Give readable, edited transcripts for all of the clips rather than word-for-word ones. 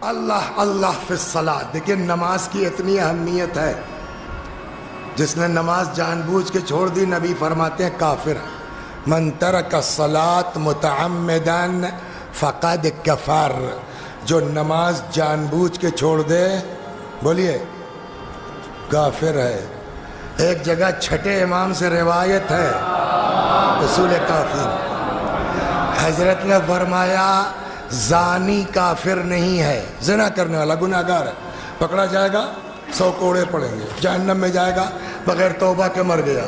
اللہ اللہ فی الصلاۃ. دیکھیں نماز کی اتنی اہمیت ہے، جس نے نماز جان بوجھ کے چھوڑ دی نبی فرماتے ہیں کافر. من ترک الصلاۃ متعمدا فقد کفر. جو نماز جان بوجھ کے چھوڑ دے بولیے کافر ہے. ایک جگہ چھٹے امام سے روایت ہے اصول کافر، حضرت نے فرمایا زانی کافر نہیں ہے، زنا کرنے والا گناہگار ہے، پکڑا جائے گا 100 کوڑے پڑیں گے، جہنم میں جائے گا بغیر توبہ کے مر گیا.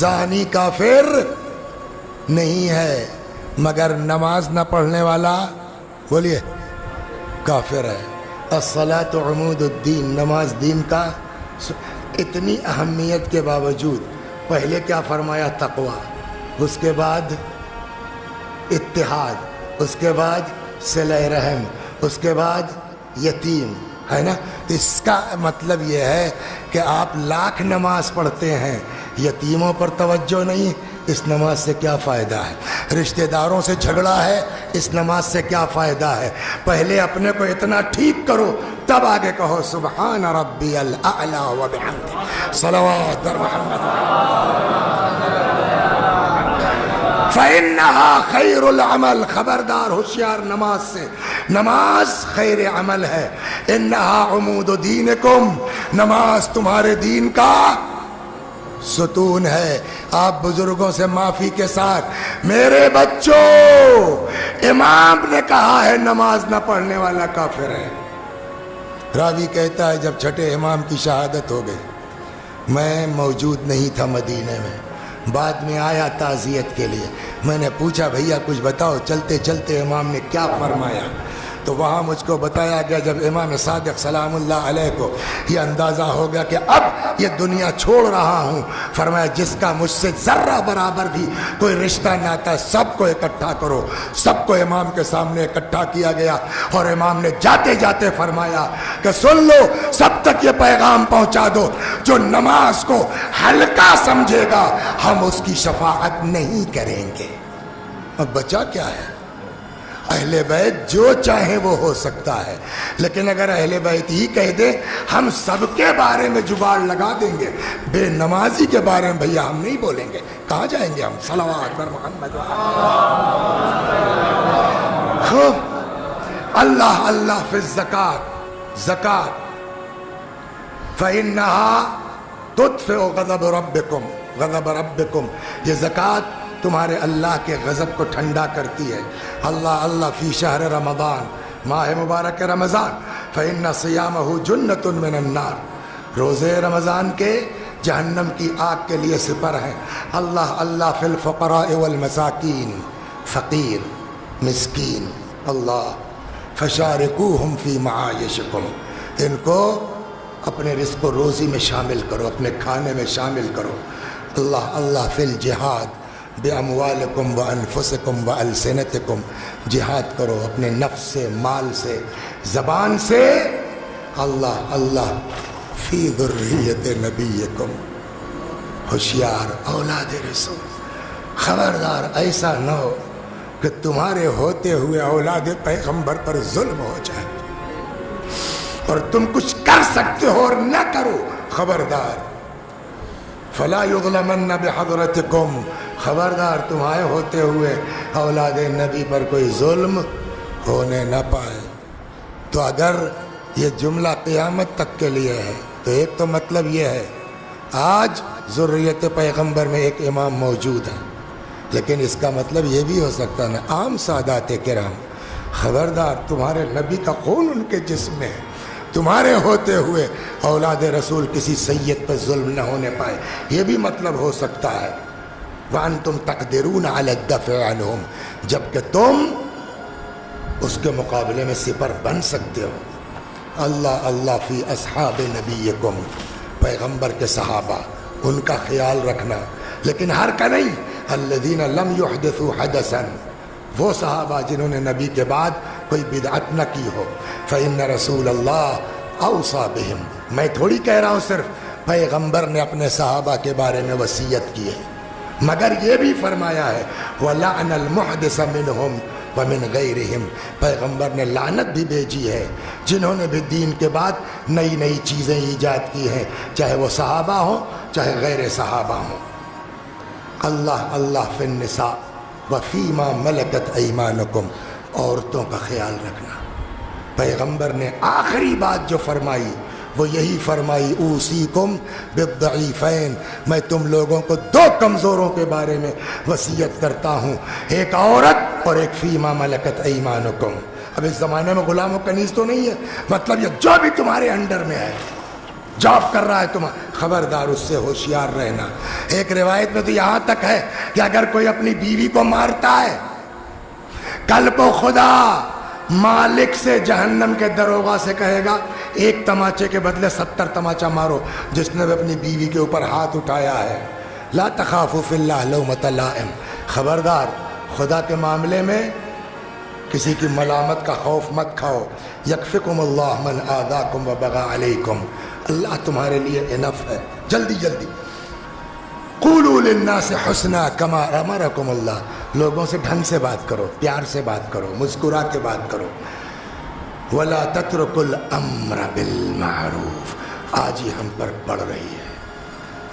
زانی کافر نہیں ہے، مگر نماز نہ پڑھنے والا بولیے کافر ہے. الصلاۃ عمود الدین، نماز دین کا. اتنی اہمیت کے باوجود پہلے کیا فرمایا؟ تقوی، اس کے بعد اتحاد، اس کے بعد صلہ رحم، اس کے بعد یتیم، ہے نا. اس کا مطلب یہ ہے کہ آپ لاکھ نماز پڑھتے ہیں، یتیموں پر توجہ نہیں، اس نماز سے کیا فائدہ ہے؟ رشتہ داروں سے جھگڑا ہے، اس نماز سے کیا فائدہ ہے؟ پہلے اپنے کو اتنا ٹھیک کرو تب آگے کہو سبحان ربی الاعلی و بحمدہ صلوات محمد. فإنها خیر العمل، خبردار ہوشیار نماز سے، نماز خیر عمل ہے. انها عمود دینکم، نماز تمہارے دین کا ستون ہے. آپ بزرگوں سے معافی کے ساتھ، میرے بچوں، امام نے کہا ہے نماز نہ پڑھنے والا کافر ہے. راوی کہتا ہے جب چھٹے امام کی شہادت ہو گئی، میں موجود نہیں تھا مدینے میں، بعد میں آیا تعزیت کے لیے. میں نے پوچھا بھیا کچھ بتاؤ، چلتے چلتے امام نے کیا فرمایا؟ تو وہاں مجھ کو بتایا گیا جب امام صادق سلام اللہ علیہ کو یہ اندازہ ہو گیا کہ اب یہ دنیا چھوڑ رہا ہوں، فرمایا جس کا مجھ سے ذرہ برابر بھی کوئی رشتہ ناتا سب کو اکٹھا کرو. سب کو امام کے سامنے اکٹھا کیا گیا اور امام نے جاتے جاتے فرمایا کہ سن لو، سب تک یہ پیغام پہنچا دو، جو نماز کو ہلکا سمجھے گا ہم اس کی شفاعت نہیں کریں گے. اب بچا کیا ہے؟ اہل بیت جو چاہے وہ ہو سکتا ہے، لیکن اگر اہل بیت ہی کہہ دے ہم سب کے بارے میں جگاڑ لگا دیں گے، بے نمازی کے بارے میں بھیا ہم نہیں بولیں گے، کہاں جائیں گے ہم؟ صلوات بر محمد. خوب. اللہ اللہ فی الزکاۃ، زکات فإنها تطفئ غضب ربکم، غضب ربکم، یہ زکات تمہارے اللہ کے غضب کو ٹھنڈا کرتی ہے. اللہ اللہ فی شہر رمضان، ماہ مبارک رمضان، فإن صیامہ جنۃ من النار، روزے رمضان کے جہنم کی آگ کے لیے سپر ہیں. اللہ اللہ فی الفقراء والمساکین، فقیر مسکین، اللہ فشارکوہم فی معایشکم، ان کو اپنے رزق و روزی میں شامل کرو، اپنے کھانے میں شامل کرو. اللہ اللہ فی الجہاد بِأَمْوَالِكُمْ وَأَنفُسِكُمْ وَأَلْسِنَتِكُمْ، جہاد کرو اپنے نفس سے، مال سے، زبان سے. اللہ اللہ فی ذریت نبیکم، ہوشیار اولاد رسول، خبردار ایسا نہ ہو کہ تمہارے ہوتے ہوئے اولاد پیغمبر پر ظلم ہو جائے اور تم کچھ کر سکتے ہو اور نہ کرو. خبردار. فلا یظلمن بحضرتکم، خبردار تمہارے ہوتے ہوئے اولاد نبی پر کوئی ظلم ہونے نہ پائے. تو اگر یہ جملہ قیامت تک کے لیے ہے تو ایک تو مطلب یہ ہے آج ذریت پیغمبر میں ایک امام موجود ہے، لیکن اس کا مطلب یہ بھی ہو سکتا ہے عام سادات کرام، خبردار تمہارے نبی کا خون ان کے جسم میں ہے، تمہارے ہوتے ہوئے اولاد رسول کسی سید پر ظلم نہ ہونے پائے، یہ بھی مطلب ہو سکتا ہے. وَأَنْتُمْ تَقْدِرُونَ عَلَى الدَّفْعِ عَنْهُمْ، جبکہ تم اس کے مقابلے میں سپر بن سکتے ہو. اللہ اللہ فی اصحاب نبیکم، پیغمبر کے صحابہ ان کا خیال رکھنا، لیکن ہر کا نہیں. الذین لم یحدثوا حدثا، وہ صحابہ جنہوں نے نبی کے بعد کوئی بدعت نہ کی ہو. فإن رسول اللہ اوصى بہم، میں تھوڑی کہہ رہا ہوں صرف، پیغمبر نے اپنے صحابہ کے بارے میں وصیت کی ہے، مگر یہ بھی فرمایا ہے وَلَعْنَ الْمُحْدِثَ مِنْهُمْ ومن غیرہم، پیغمبر نے لعنت بھی بھیجی ہے جنہوں نے بھی دین کے بعد نئی نئی چیزیں ایجاد کی ہیں، چاہے وہ صحابہ ہوں چاہے غیر صحابہ ہوں۔ اللہ فی النساء وفیما ملکت ایمانکم، عورتوں کا خیال رکھنا۔ پیغمبر نے آخری بات جو فرمائی وہ یہی فرمائی، اوصیکم بالضعیفین، میں تم لوگوں کو دو کمزوروں کے بارے میں وصیت کرتا ہوں، ایک عورت اور ایک فیما ملکت ایمانکم۔ اب اس زمانے میں غلام و کنیز تو نہیں ہے، مطلب یہ جو بھی تمہارے انڈر میں ہے، جاب کر رہا ہے تمہارا، خبردار اس سے ہوشیار رہنا۔ ایک روایت میں تو یہاں تک ہے کہ اگر کوئی اپنی بیوی کو مارتا ہے، کل کو خدا مالک سے جہنم کے دروغہ سے کہے گا ایک تماچے کے بدلے 70 تماچا مارو جس نے بھی اپنی بیوی کے اوپر ہاتھ اٹھایا ہے۔ لا تخافوا فی اللہ لومۃ لائم، خبردار خدا کے معاملے میں کسی کی ملامت کا خوف مت کھاؤ۔ یکفکم اللہ من آذاکم وبغى علیکم، اللہ تمہارے لیے انف ہے۔ جلدی جلدی، قولوا للناس حسنا کما امرکم اللہ، لوگوں سے ڈھنگ سے بات کرو، پیار سے بات کرو، مسکرا کے بات کرو۔ ولا تترکوا الامر بالمعروف، آج ہی ہم پر پڑ رہی ہے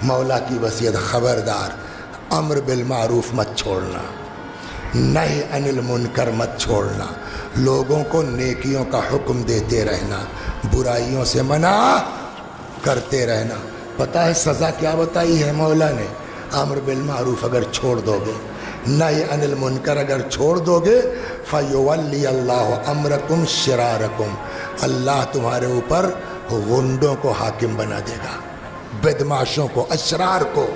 مولا کی وصیت، خبردار امر بالمعروف مت چھوڑنا، نہی عن المنکر مت چھوڑنا، لوگوں کو نیکیوں کا حکم دیتے رہنا، برائیوں سے منع کرتے رہنا۔ پتہ ہے سزا کیا بتائی ہے مولا نے؟ امر بالمعروف اگر چھوڑ دو گے، نہی عن المنکر اگر چھوڑ دو گے، فیولی اللہ امرکم شرارکم، اللہ تمہارے اوپر غنڈوں کو حاکم بنا دے گا، بدماشوں کو، اشرار کو۔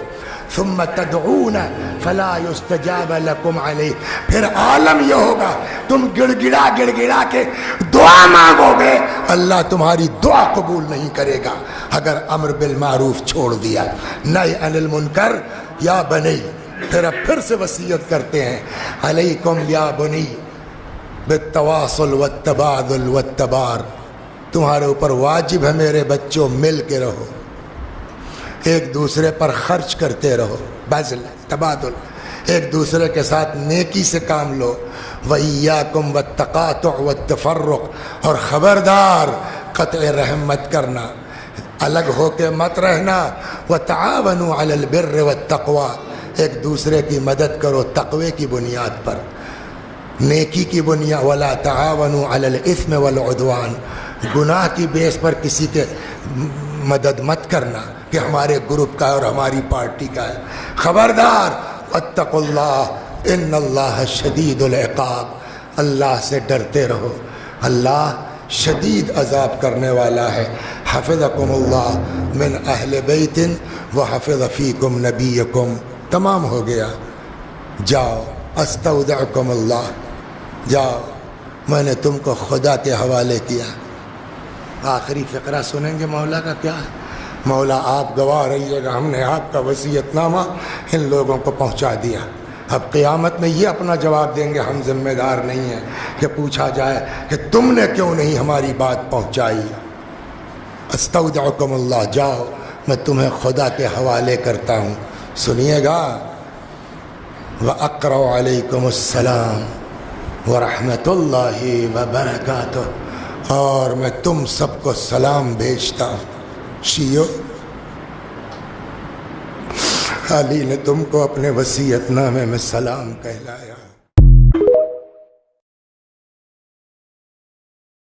ثم تدعون فلا یستجاب لکم علیہ، پھر عالم یہ ہوگا تم گڑ گڑا کے دعا مانگو گے، اللہ تمہاری دعا قبول نہیں کرے گا اگر امر بالمعروف چھوڑ دیا۔ نہی عن المنکر یا بنی، پھر اب پھر سے وصیت کرتے ہیں، علیکم یا بنی بالتواصل والتبادل والتبار، تمہارے اوپر واجب ہے میرے بچوں مل کے رہو، ایک دوسرے پر خرچ کرتے رہو، بذل تبادل، ایک دوسرے کے ساتھ نیکی سے کام لو۔ وَإِيَّاكُمْ وَالتَّقَاطُعُ وَالتَّفَرُّقُ، اور خبردار قطع رحم مت کرنا، الگ ہو کے مت رہنا۔ وَتَعَاوَنُوا عَلَى الْبِرِّ وَالتَّقْوَى، ایک دوسرے کی مدد کرو تقوی کی بنیاد پر، نیکی کی بنیاد۔ وَلَا تَعَاوَنُوا عَلَى الْإِثْمِ وَالْعُدْوَانِ، گناہ کی بیس پر کسی کے مدد مت کرنا کہ ہمارے گروپ کا ہے اور ہماری پارٹی کا ہے، خبردار۔ واتقوا اللہ ان اللہ شدید العقاب، اللہ سے ڈرتے رہو، اللہ شدید عذاب کرنے والا ہے۔ حفظکم اللہ من اہل بیت وحفظ فیکم نبیکم، تمام ہو گیا، جاؤ۔ استودعکم اللہ، جاؤ، میں نے تم کو خدا کے حوالے کیا۔ آخری فقرہ سنیں گے مولا کا کیا ہے؟ مولا آپ گواہ رہیے گا ہم نے آپ کا وصیت نامہ ان لوگوں کو پہنچا دیا، اب قیامت میں یہ اپنا جواب دیں گے، ہم ذمہ دار نہیں ہیں کہ پوچھا جائے کہ تم نے کیوں نہیں ہماری بات پہنچائی۔ استودعکم اللہ، جاؤ میں تمہیں خدا کے حوالے کرتا ہوں، سنیے گا۔ وَأَقْرَأُ عَلَيْكُمُ السَّلَامُ وَرَحْمَةُ اللَّهِ وَبَرَكَاتُهُ، اور میں تم سب کو سلام بھیجتا ہوں۔ شیعو، علی نے تم کو اپنے وصیت نامے میں سلام کہلایا۔